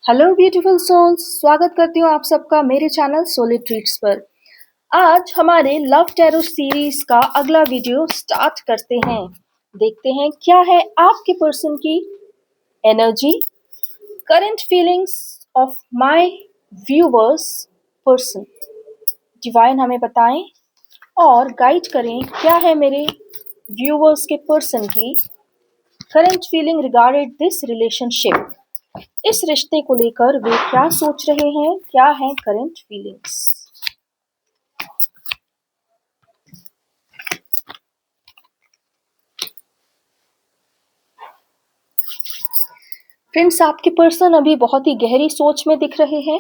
Hello beautiful souls, स्वागत करती हूँ आप सबका मेरे चैनल सोलिड ट्रीट्स पर। आज हमारे लव टैरो सीरीज का अगला वीडियो स्टार्ट करते हैं। देखते हैं क्या है आपके पर्सन की energy, current feelings of my viewers person. Divine हमें बताएं और गाइड करें क्या है मेरे व्यूवर्स के पर्सन की current feeling regarded this relationship. इस रिश्ते को लेकर वे क्या सोच रहे हैं, क्या है करंट फीलिंग्स। फ्रेंड्स, आपके पर्सन अभी बहुत ही गहरी सोच में दिख रहे हैं।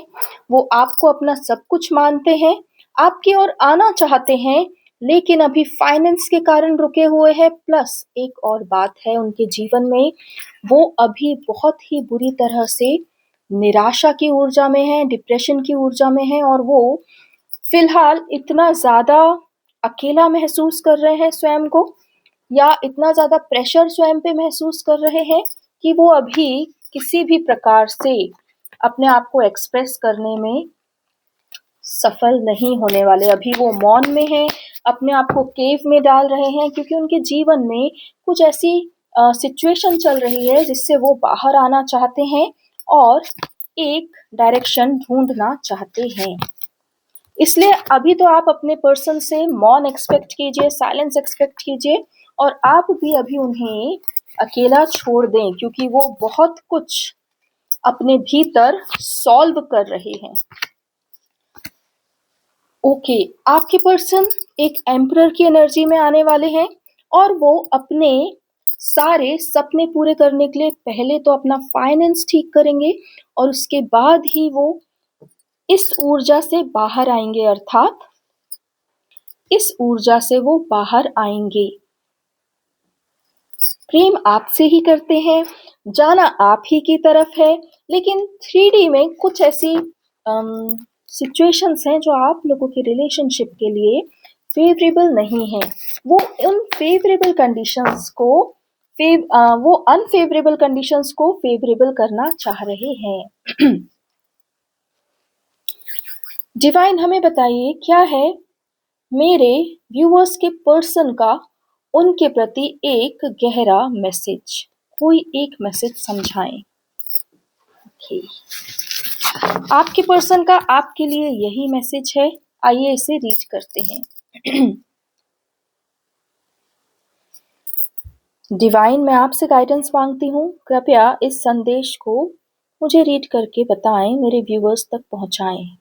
वो आपको अपना सब कुछ मानते हैं, आपकी ओर आना चाहते हैं, लेकिन अभी फाइनेंस के कारण रुके हुए हैं। प्लस एक और बात है उनके जीवन में, वो अभी बहुत ही बुरी तरह से निराशा की ऊर्जा में है, डिप्रेशन की ऊर्जा में है, और वो फिलहाल इतना ज़्यादा अकेला महसूस कर रहे हैं स्वयं को, या इतना ज़्यादा प्रेशर स्वयं पे महसूस कर रहे हैं कि वो अभी किसी भी प्रकार से अपने आप को एक्सप्रेस करने में सफल नहीं होने वाले। अभी वो मौन में हैं, अपने आप को केव में डाल रहे हैं, क्योंकि उनके जीवन में कुछ ऐसी सिचुएशन चल रही है जिससे वो बाहर आना चाहते हैं और एक डायरेक्शन ढूंढना चाहते हैं। इसलिए अभी तो आप अपने पर्सन से मौन एक्सपेक्ट कीजिए, साइलेंस एक्सपेक्ट कीजिए, और आप भी अभी उन्हें अकेला छोड़ दें, क्योंकि वो बहुत कुछ अपने भीतर सॉल्व कर रहे हैं। ओके, आपके पर्सन एक एम्परर की एनर्जी में आने वाले हैं, और वो अपने सारे सपने पूरे करने के लिए पहले तो अपना फाइनेंस ठीक करेंगे, और उसके बाद ही वो इस ऊर्जा से बाहर आएंगे, अर्थात इस ऊर्जा से वो बाहर आएंगे। प्रेम आपसे ही करते हैं, जाना आप ही की तरफ है, लेकिन 3D में कुछ ऐसी सिचुएशंस हैं जो आप लोगों के रिलेशनशिप के लिए फेवरेबल नहीं है। वो उन फेवरेबल कंडीशंस को वो अनफेवरेबल कंडीशंस को फेवरेबल करना चाह रहे हैं। डिवाइन हमें बताइए क्या है मेरे व्यूअर्स के पर्सन का उनके प्रति एक गहरा मैसेज। कोई एक मैसेज समझाएं। ओके, आपके पर्सन का आपके लिए यही मैसेज है। आइए इसे रीड करते हैं। डिवाइन, मैं आपसे गाइडेंस मांगती हूँ, कृपया इस संदेश को मुझे रीड करके बताएं, मेरे व्यूअर्स तक पहुंचाएं।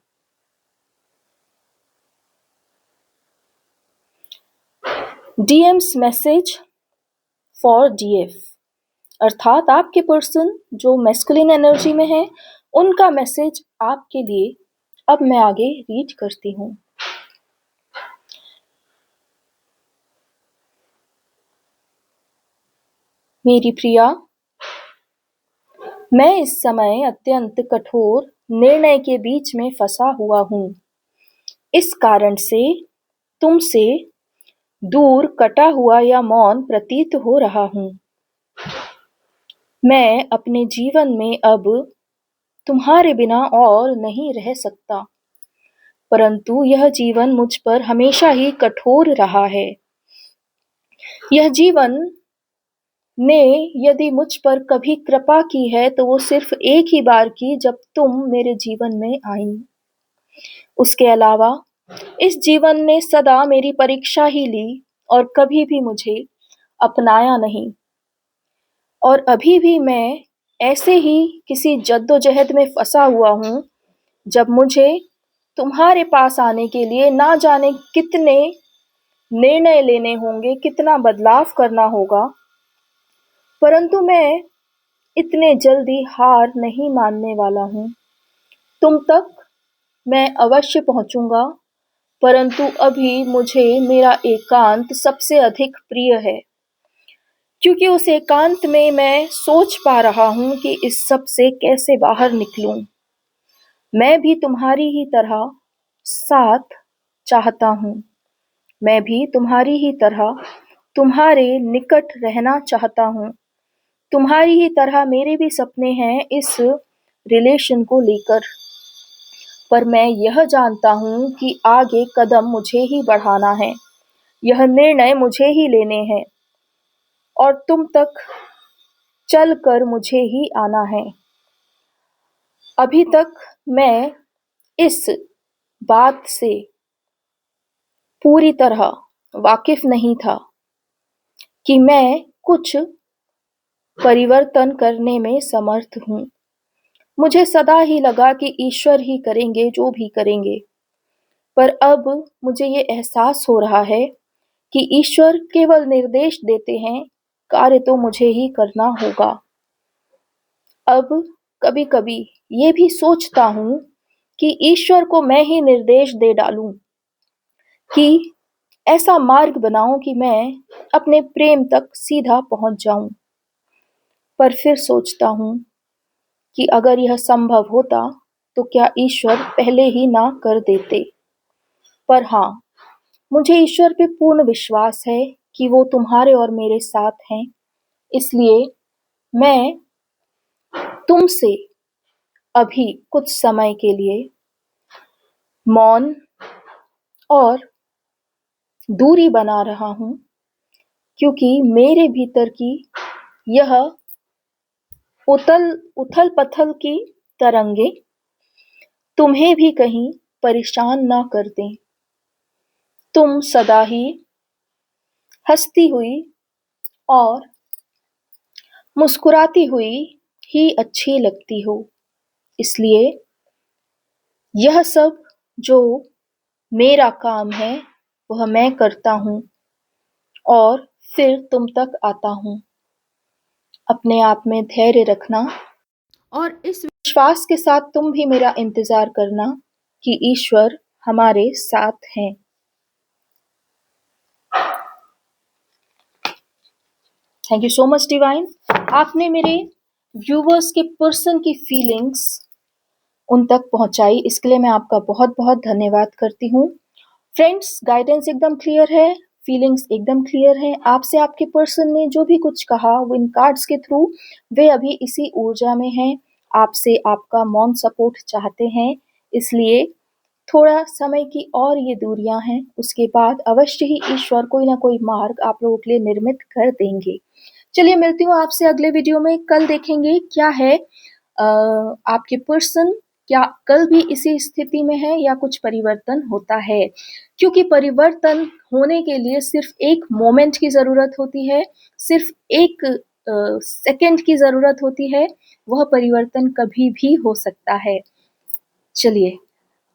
डीएम्स मैसेज फॉर डीएफ, अर्थात आपके पर्सन जो मैस्कुलिन एनर्जी में है, उनका मैसेज आपके लिए अब मैं आगे रीड करती हूँ। मेरी प्रिया, मैं इस समय अत्यंत कठोर निर्णय के बीच में फंसा हुआ हूँ। इस कारण से तुमसे दूर, कटा हुआ या मौन प्रतीत हो रहा हूँ। मैं अपने जीवन में अब तुम्हारे बिना और नहीं रह सकता, परंतु यह जीवन मुझ पर हमेशा ही कठोर रहा है। यह जीवन ने यदि मुझ पर कभी कृपा की है तो वो सिर्फ एक ही बार की, जब तुम मेरे जीवन में आई। उसके अलावा इस जीवन ने सदा मेरी परीक्षा ही ली और कभी भी मुझे अपनाया नहीं। और अभी भी मैं ऐसे ही किसी जद्दोजहद में फंसा हुआ हूँ, जब मुझे तुम्हारे पास आने के लिए ना जाने कितने निर्णय लेने होंगे, कितना बदलाव करना होगा, परंतु मैं इतने जल्दी हार नहीं मानने वाला हूँ। तुम तक मैं अवश्य पहुँचूंगा, परंतु अभी मुझे मेरा एकांत सबसे अधिक प्रिय है, क्योंकि उस एकांत में मैं सोच पा रहा हूँ कि इस सब से कैसे बाहर निकलूं। मैं भी तुम्हारी ही तरह साथ चाहता हूँ, मैं भी तुम्हारी ही तरह तुम्हारे निकट रहना चाहता हूँ। तुम्हारी ही तरह मेरे भी सपने हैं इस रिलेशन को लेकर। पर मैं यह जानता हूँ कि आगे कदम मुझे ही बढ़ाना है, यह निर्णय मुझे ही लेने हैं और तुम तक चल कर मुझे ही आना है। अभी तक मैं इस बात से पूरी तरह वाकिफ नहीं था कि मैं कुछ परिवर्तन करने में समर्थ हूँ। मुझे सदा ही लगा कि ईश्वर ही करेंगे जो भी करेंगे, पर अब मुझे ये एहसास हो रहा है कि ईश्वर केवल निर्देश देते हैं, कार्य तो मुझे ही करना होगा। अब कभी-कभी ये भी सोचता हूँ कि ईश्वर को मैं ही निर्देश दे डालूं कि ऐसा मार्ग बनाऊं कि मैं अपने प्रेम तक सीधा पहुंच जाऊं। पर फिर सोचता हूँ कि अगर यह संभव होता तो क्या ईश्वर पहले ही ना कर देते। पर हाँ, मुझे ईश्वर पे पूर्ण विश्वास है कि वो तुम्हारे और मेरे साथ हैं। इसलिए मैं तुमसे अभी कुछ समय के लिए मौन और दूरी बना रहा हूँ, क्योंकि मेरे भीतर की यह उथल पथल की तरंगे तुम्हें भी कहीं परेशान ना कर दें। तुम सदा ही हंसती हुई और मुस्कुराती हुई ही अच्छी लगती हो। इसलिए यह सब जो मेरा काम है वह मैं करता हूँ और फिर तुम तक आता हूँ। अपने आप में धैर्य रखना और इस विश्वास के साथ तुम भी मेरा इंतजार करना कि ईश्वर हमारे साथ हैं। Thank you so much divine. आपने मेरे व्यूवर्स के पर्सन की फीलिंग्स उन तक पहुंचाई, इसके लिए मैं आपका बहुत बहुत धन्यवाद करती हूँ। फ्रेंड्स, गाइडेंस एकदम क्लियर है, फीलिंग्स एकदम क्लियर है। आपसे आपके पर्सन ने जो भी कुछ कहा वो इन कार्ड्स के थ्रू वे अभी इसी ऊर्जा में हैं, आपसे आपका मौन सपोर्ट चाहते हैं। इसलिए थोड़ा समय की और ये दूरियां हैं, उसके बाद अवश्य ही ईश्वर कोई ना कोई मार्ग आप लोगों के लिए निर्मित कर देंगे। चलिए मिलती हूँ आपसे अगले वीडियो में। कल देखेंगे क्या है आपके पर्सन क्या कल भी इसी स्थिति में है या कुछ परिवर्तन होता है, क्योंकि परिवर्तन होने के लिए सिर्फ एक मोमेंट की ज़रूरत होती है, सिर्फ एक सेकंड की ज़रूरत होती है, वह परिवर्तन कभी भी हो सकता है। चलिए,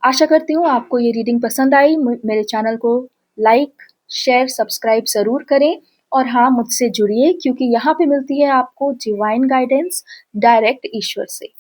आशा करती हूँ आपको ये रीडिंग पसंद आई। मेरे चैनल को लाइक, शेयर, सब्सक्राइब ज़रूर करें और हाँ, मुझसे जुड़िए, क्योंकि यहाँ पे मिलती है आपको डिवाइन गाइडेंस डायरेक्ट ईश्वर से।